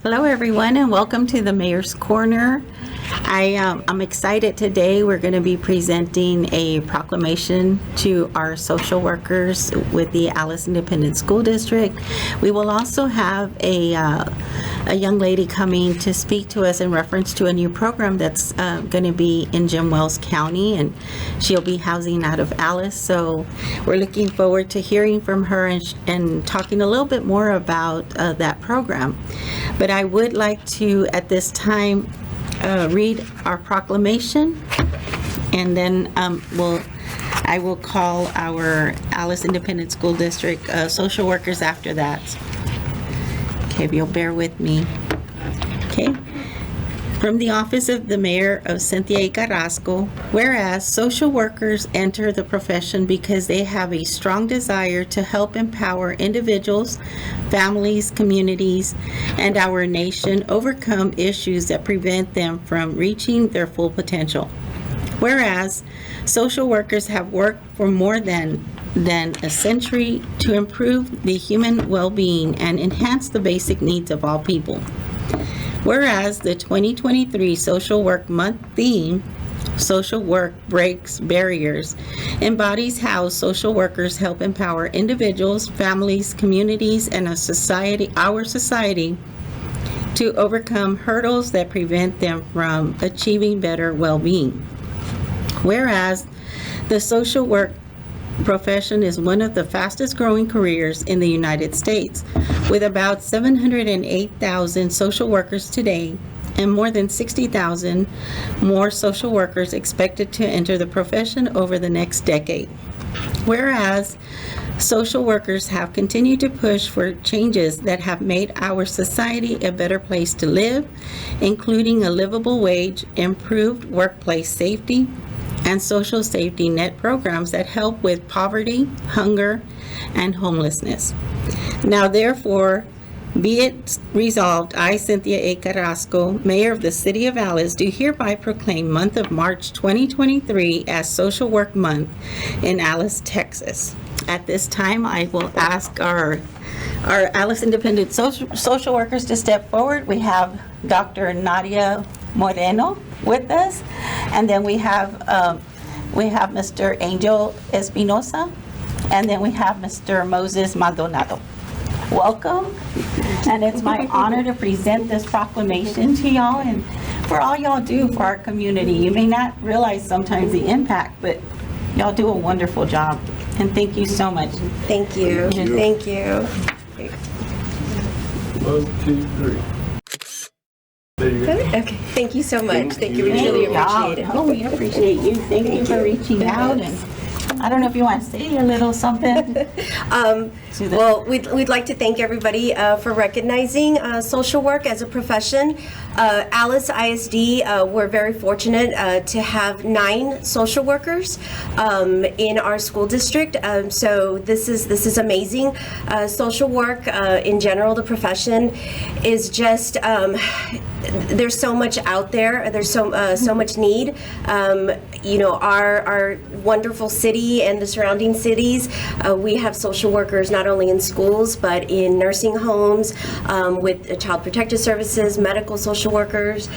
Hello, everyone, and welcome to the Mayor's Corner. I'm excited today. We're going to be presenting a proclamation to our social workers with the Alice Independent School District. We will also have a young lady coming to speak to us in reference to a new program that's going to be in Jim Wells County, and she'll be housing out of Alice. So we're looking forward to hearing from her and talking a little bit more about that program. But I would like to, at this time, read our proclamation, and then I will call our Alice Independent School District social workers after that. Okay, if you'll bear with me. Okay. From the Office of the Mayor of Cynthia A. Carrasco, whereas social workers enter the profession because they have a strong desire to help empower individuals, families, communities, and our nation overcome issues that prevent them from reaching their full potential. Whereas social workers have worked for more than a century to improve the human well-being and enhance the basic needs of all people. Whereas the 2023 Social Work Month theme, Social Work Breaks Barriers, embodies how social workers help empower individuals, families, communities, and our society to overcome hurdles that prevent them from achieving better well-being. Whereas the social work profession is one of the fastest growing careers in the United States, with about 708,000 social workers today and more than 60,000 more social workers expected to enter the profession over the next decade. Whereas social workers have continued to push for changes that have made our society a better place to live, including a livable wage, improved workplace safety, and social safety net programs that help with poverty, hunger, and homelessness. Now, therefore, be it resolved, I, Cynthia A. Carrasco, Mayor of the City of Alice, do hereby proclaim month of March 2023 as Social Work Month in Alice, Texas. At this time, I will ask our Alice Independent social workers to step forward. We have Dr. Nadia Moreno with us, and then we have Mr. Angel Espinosa, and then we have Mr. Moses Maldonado. Welcome, and it's my honor to present this proclamation to y'all and for all y'all do for our community. You may not realize sometimes the impact, but y'all do a wonderful job, and thank you so much. Thank you. Thank you. 1, 2, 3. There you go. Okay, thank you so much. Thank you. We really appreciate it. Oh, we appreciate you. Thank you for reaching out, and I don't know if you want to say a little something. Well, we'd like to thank everybody for recognizing social work as a profession. Alice ISD, we're very fortunate to have 9 social workers in our school district. So this is amazing. Social work in general, the profession, is just there's so much out there. There's so much need. You know, our wonderful city and the surrounding cities, we have social workers not only in schools but in nursing homes, with child protective services, medical social workers.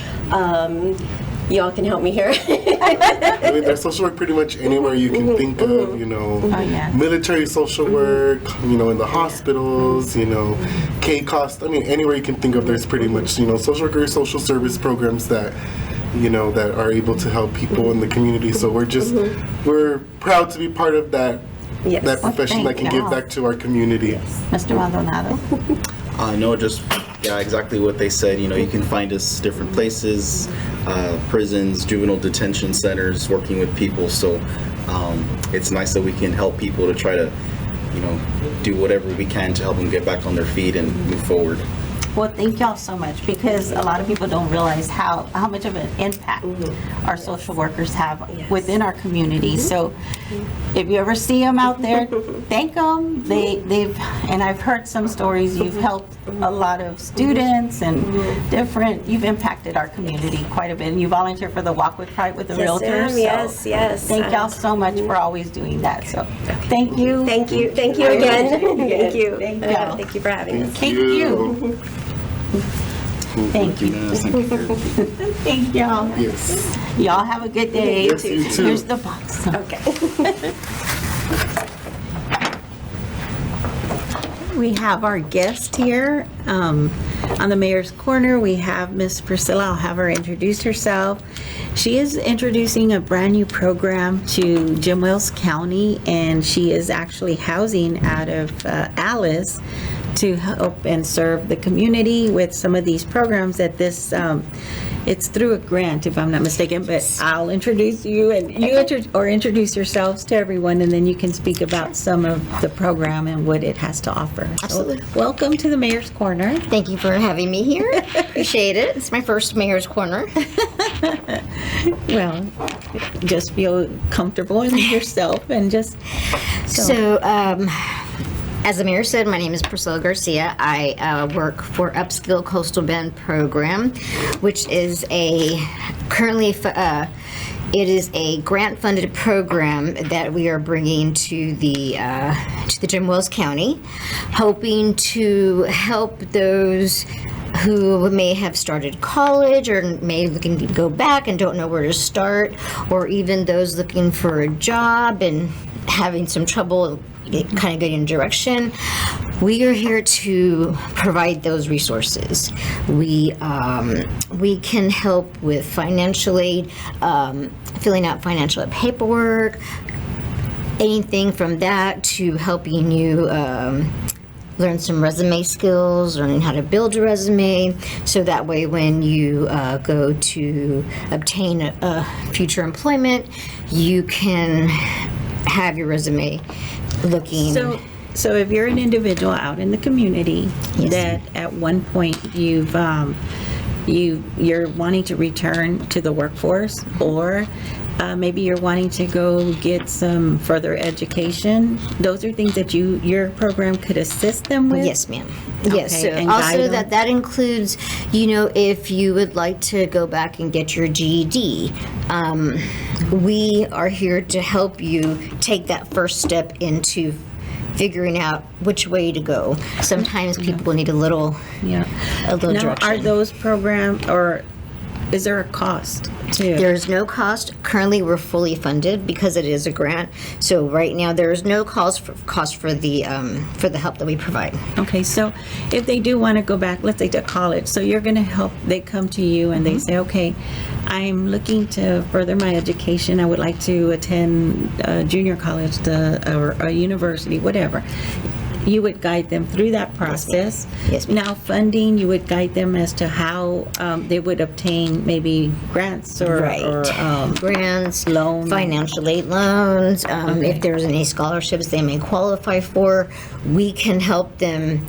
Y'all can help me here. I mean, there's social work pretty much anywhere you can think of, you know, military social work, you know, in the hospitals, you know, K-cost, I mean, anywhere you can think of, there's pretty much, you know, social workers, social service programs that, you know, that are able to help people in the community. So we're proud to be part of that, that profession that can give back to our community. Mr. Maldonado. No, just exactly what they said. You know, you can find us different places, prisons, juvenile detention centers, working with people. So it's nice that we can help people to try to, you know, do whatever we can to help them get back on their feet and move forward. Well, thank y'all so much, because a lot of people don't realize how much of an impact our social workers have within our community. So if you ever see them out there, thank them. They've, and I've heard some stories, you've helped a lot of students and you've impacted our community quite a bit. And you volunteer for the Walk with Pride with the Realtors. So yes. Thank y'all so much for always doing that. So thank you. Thank you again. Thank you. Thank y'all. Thank you for having us. Thank you. Thank you. Yes, thank you. Thank y'all. Yes. Y'all have a good day. Yes, you too. Here's the box. Okay. We have our guest here on the Mayor's Corner. We have Miss Priscilla. I'll have her introduce herself. She is introducing a brand new program to Jim Wells County, and she is actually housing out of Alice to help and serve the community with some of these programs that this, it's through a grant, if I'm not mistaken, but I'll introduce you and you introduce yourselves to everyone, and then you can speak about some of the program and what it has to offer. Absolutely. So, welcome to the Mayor's Corner. Thank you for having me here. Appreciate it. It's my first Mayor's Corner. Well, just feel comfortable in yourself and just, So, as the mayor said, my name is Priscilla Garcia. I work for Upskill Coastal Bend Program, which is currently it is a grant-funded program that we are bringing to the Jim Wells County, hoping to help those who may have started college or may looking to go back and don't know where to start, or even those looking for a job and having some trouble kind of getting direction. We are here to provide those resources. We can help with financial aid, filling out financial aid paperwork, anything from that to helping you learn some resume skills, learning how to build a resume, so that way when you go to obtain a future employment, you can have your resume looking. So if you're an individual out in the community Yes. that at one point you're wanting to return to the workforce, or maybe you're wanting to go get some further education, those are things that your program could assist them with? Yes, ma'am. Yes, Okay, so and guide also them? that includes, if you would like to go back and get your GED, we are here to help you take that first step into figuring out which way to go. Sometimes people need a little Yeah. Now, direction. are those programs, or is there a cost to? There's no cost. Currently, we're fully funded because it is a grant. So right now, there is no cost for the help that we provide. Okay, so if they do want to go back, let's say to college, so you're going to help, they come to you and they say, okay, I'm looking to further my education. I would like to attend junior college or a university, whatever. You would guide them through that process. Yes, ma'am. Now, funding, you would guide them as to how they would obtain maybe grants or Grants, loan. financial aid loans, if there's any scholarships they may qualify for, we can help them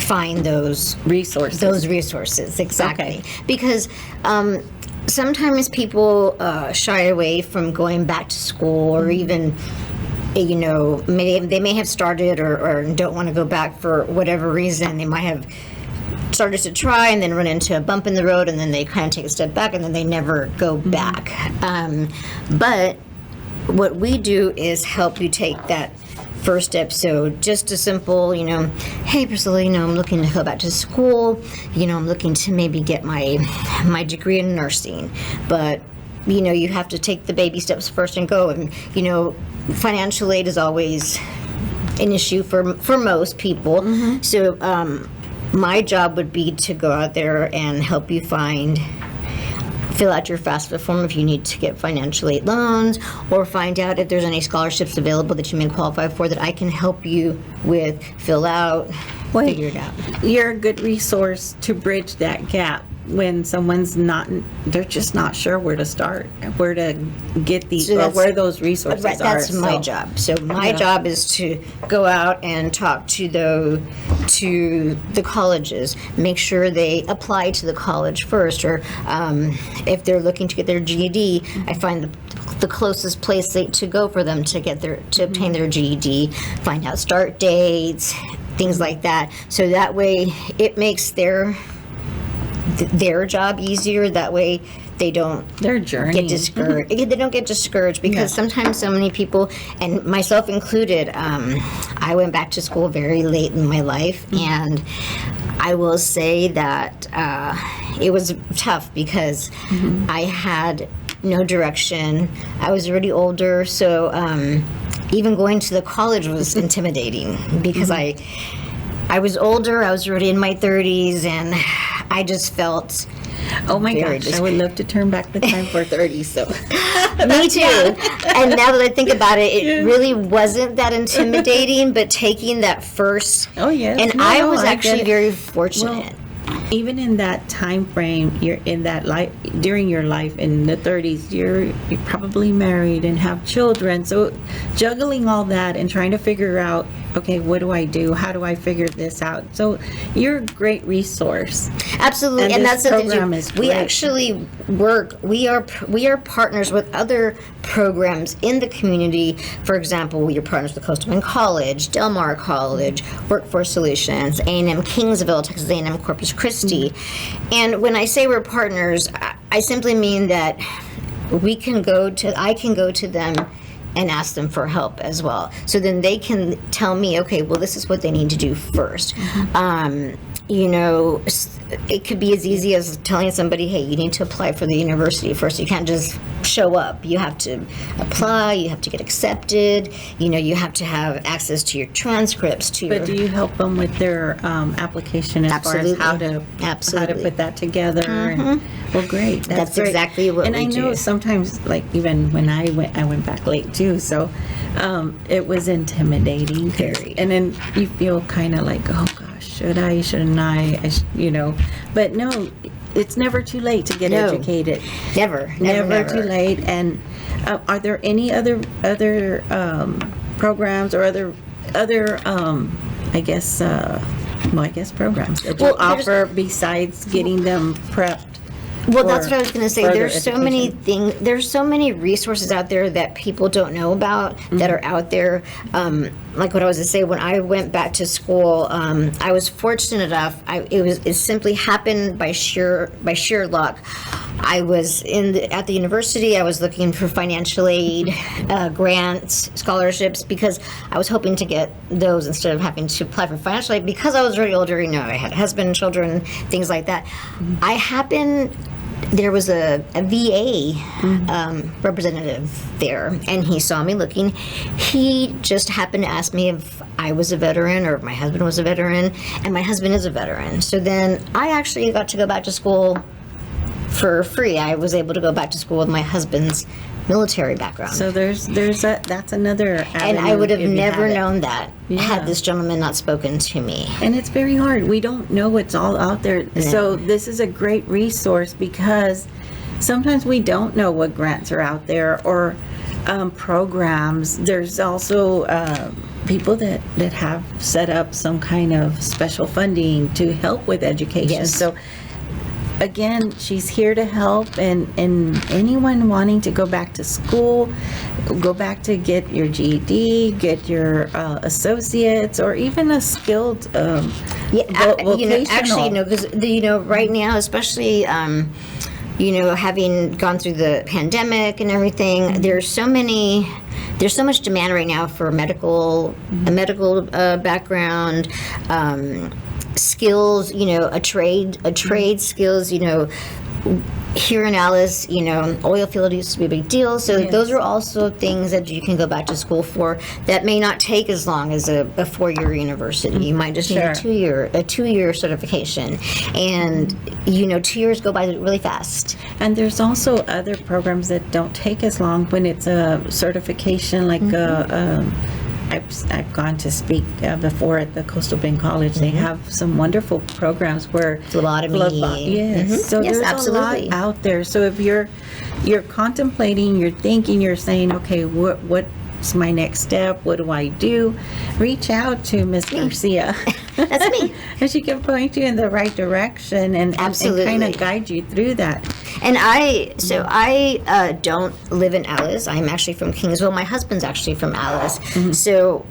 find those resources. exactly. Okay. Because sometimes people shy away from going back to school, or even they may have started or don't want to go back for whatever reason. They might have started to try and then run into a bump in the road, and then they kind of take a step back and then they never go back. But what we do is help you take that first step. So just a simple, hey Priscilla, I'm looking to go back to school. I'm looking to maybe get my degree in nursing, but you have to take the baby steps first and go. And financial aid is always an issue for most people. So my job would be to go out there and help you fill out your FAFSA form if you need to get financial aid loans, or find out if there's any scholarships available that you may qualify for that I can help you with, fill out, figure it out. You're a good resource to bridge that gap when someone's they're just not sure where to start, where to get where those resources Right, are. that's my job. So my job is to go out and talk to the colleges, make sure they apply to the college first, or if they're looking to get their GED, I find the closest place to go for them to obtain their GED, find out start dates, things like that. So that way it makes their job easier. That way they don't Their journey. get discouraged. They don't get discouraged because sometimes so many people, and myself included, I went back to school very late in my life, and I will say that it was tough because I had no direction. I was already older, so even going to the college was intimidating because I was older, I was already in my 30s, and I just felt Oh my very gosh, I would love to turn back the time for 30, so. Me too. And now that I think about it, it really wasn't that intimidating, but taking that first. Oh, yes. And No, I was I get actually it. very fortunate. Even in that time frame, you're in that life, during your life in the 30s, you're probably married and have children. So juggling all that and trying to figure out, okay, what do I do? How do I figure this out? So you're a great resource. Absolutely, And and this that's the thing program too. is We great. actually work. We are partners with other programs in the community. For example, we are partners with Coastal Bend College, Del Mar College, Workforce Solutions, A&M Kingsville, Texas A&M Corpus Christi. And when I say we're partners, I simply mean that I can go to them and ask them for help as well. So then they can tell me, okay, well, this is what they need to do first. You know, it could be as easy as telling somebody, hey, you need to apply for the university first. You can't just show up. You have to apply, you have to get accepted, you know, you have to have access to your transcripts, to But your... do you help them with their application as far as how to Absolutely. put that together? And, well, great. That's great. exactly what and we I know do. sometimes, like even when I went back late too. So it was intimidating. Very. And then you feel kind of like, oh gosh, should I? Shouldn't I? You know. But no, it's never too late to get No. educated. Never. Never too late. And are there any other programs or other I guess programs that you Well, there's- offer besides getting them prepped? Well, that's for what I was going to say. further There's so many education? things. There's so many resources out there that people don't know about that are out there. Like what I was going to say, when I went back to school, I was fortunate enough. It simply happened by sheer luck. I was at the university. I was looking for financial aid, grants, scholarships, because I was hoping to get those instead of having to apply for financial aid. Because I was already older, you know, I had a husband, children, things like that. There was a VA representative there, and he saw me looking. He just happened to ask me if I was a veteran or if my husband was a veteran, and my husband is a veteran. So then I actually got to go back to school for free. I was able to go back to school with my husband's military background. So that's another avenue. And I would have if you never had it. known that Yeah. had this gentleman not spoken to me. And it's very hard. We don't know what's all out there. So this is a great resource because sometimes we don't know what grants are out there or programs. There's also people that have set up some kind of special funding to help with education. Yes. So again, she's here to help, and anyone wanting to go back to school, go back to get your GED, get your associates, or even a skilled vocational. because right now, especially having gone through the pandemic and everything, there's so much demand right now for a medical background, skills, a trade skills, here in Alice, oil field used to be a big deal. So Yes. those are also things that you can go back to school for that may not take as long as a 4-year university. You might just need Sure. a 2-year certification. And, 2 years go by really fast. And there's also other programs that don't take as long when it's a certification, like I've gone to speak before at the Coastal Bend College. They have some wonderful programs where Phlebotomy. Yes. So Yes, there's absolutely. a lot out there. So if you're contemplating, you're thinking, you're saying, okay, what's my next step? What do I do? Reach out to Ms. Garcia. That's me. And she can point you in the right direction and Absolutely. kind of guide you through that. And I don't live in Alice. I'm actually from Kingsville. My husband's actually from Alice. So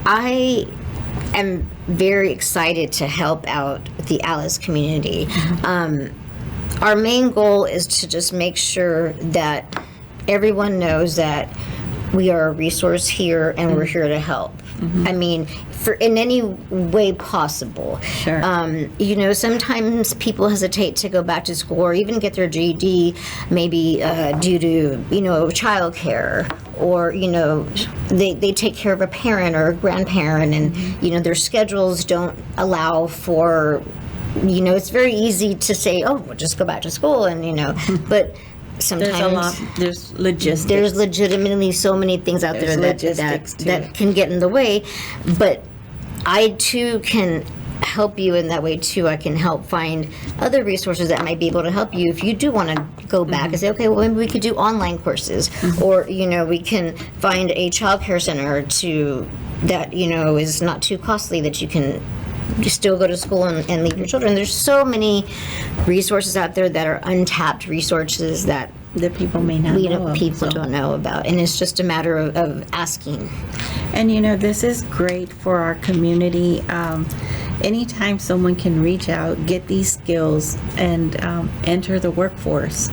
I am very excited to help out the Alice community. Our main goal is to just make sure that everyone knows that we are a resource here and we're here to help. I mean, for in any way possible. Sure. You know, sometimes people hesitate to go back to school or even get their GED, maybe due to, you know, childcare, or, you know, they take care of a parent or a grandparent, and, you know, their schedules don't allow for, you know, it's very easy to say, oh, well, just go back to school, and, you know, but sometimes There's a lot, there's logistics. there's legitimately so many things out There's there logistics, too. that can get in the way, but I too can help you in that way too. I can help find other resources that might be able to help you if you do want to go back and say, okay, well, maybe we could do online courses, or, you know, we can find a child care center that, you know, is not too costly, that you can still go to school and leave your children. There's so many resources out there that are untapped resources that people may not know of, people so. don't know about, and it's just a matter of asking. And you know, this is great for our community. Anytime someone can reach out, get these skills, and enter the workforce,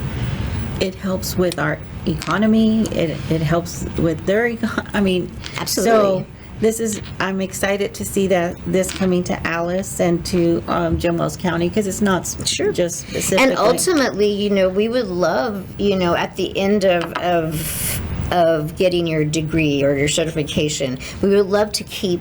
it helps with our economy. It helps with their I mean, Absolutely. So I'm excited to see that this coming to Alice and to Jim Wells County, because it's not just specifically. And ultimately, you know, we would love, you know, at the end of getting your degree or your certification, we would love to keep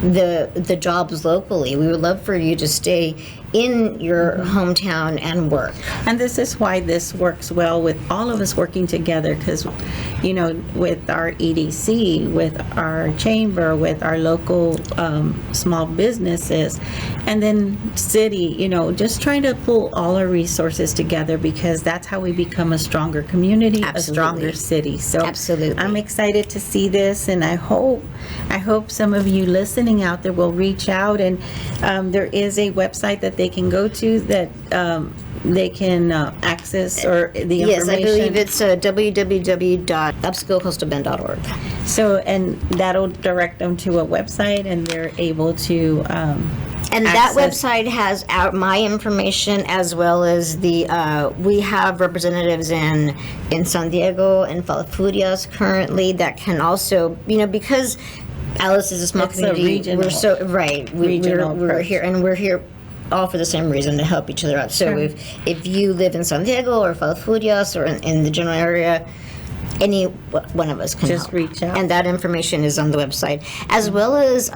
the jobs locally. We would love for you to stay in your hometown and work. And this is why this works well with all of us working together, because, you know, with our EDC, with our chamber, with our local small businesses, and then city, you know, just trying to pull all our resources together, because that's how we become a stronger community, Absolutely. a stronger city. So Absolutely. I'm excited to see this, and I hope some of you listening out there will reach out, and there is a website that they can go to that they can access or the Yes, information. I believe it's www.upskillcoastalbend.org. So, and that'll direct them to a website, and they're able to And that access- website has my information, as well as we have representatives in San Diego and Falafurias currently that can also, you know, because Alice is a small It's a community. regional- We're so right. regional We're approach. here, and we're here all for the same reason, to help each other out. So Sure. if you live in San Diego or Falafurias or in the general area, any one of us can Just help. reach out. And that information is on the website, as well as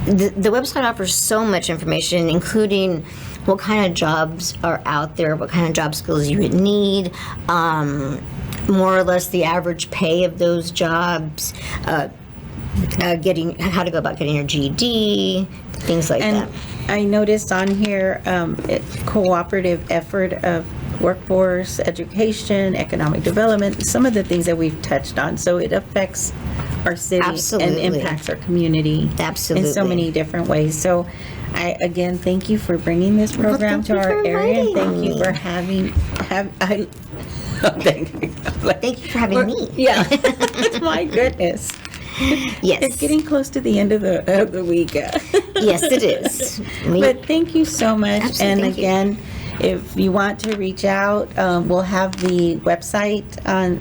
the website offers so much information, including what kind of jobs are out there, what kind of job skills you would need, more or less the average pay of those jobs, how to go about getting your GED, things like And that. I noticed on here, cooperative effort of workforce, education, economic development, some of the things that we've touched on. So it affects our city Absolutely. and impacts our community in so Absolutely. many different ways. So I, again, thank you for bringing this program thank to you our for area. And inviting thank you me. for thank you. Thank you for having me. Yeah, my goodness. Yes. It's getting close to the end of the week. Yes, it is. But thank you so much. Absolutely, And thank you. again, if you want to reach out, we'll have the website on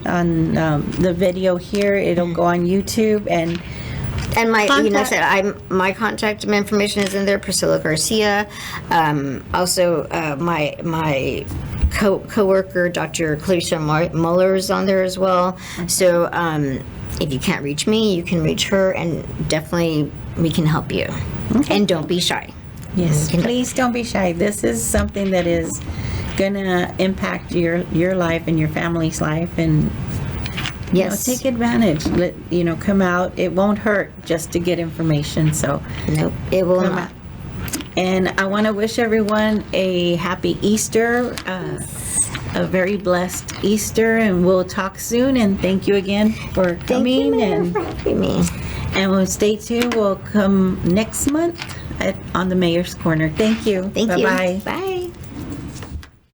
the video here. It'll go on YouTube, and And my, you know, Contact- my contact information is in there, Priscilla Garcia. Also, my coworker, Dr. Clarissa Muller, is on there as well. So if you can't reach me, you can reach her, and definitely we can help you. And don't be shy. yes, please don't be shy. This is something that is gonna impact your life and your family's life, and Yes. take advantage. Come out. It won't hurt just to get information. So. Nope, it will Come not. out. And I want to wish everyone a happy Easter, a very blessed Easter, and we'll talk soon. And thank you again for Thank you, coming. Mayor, for having me. And we'll stay tuned. We'll come next month on the Mayor's Corner. Thank you. Thank you. Bye-bye. Bye.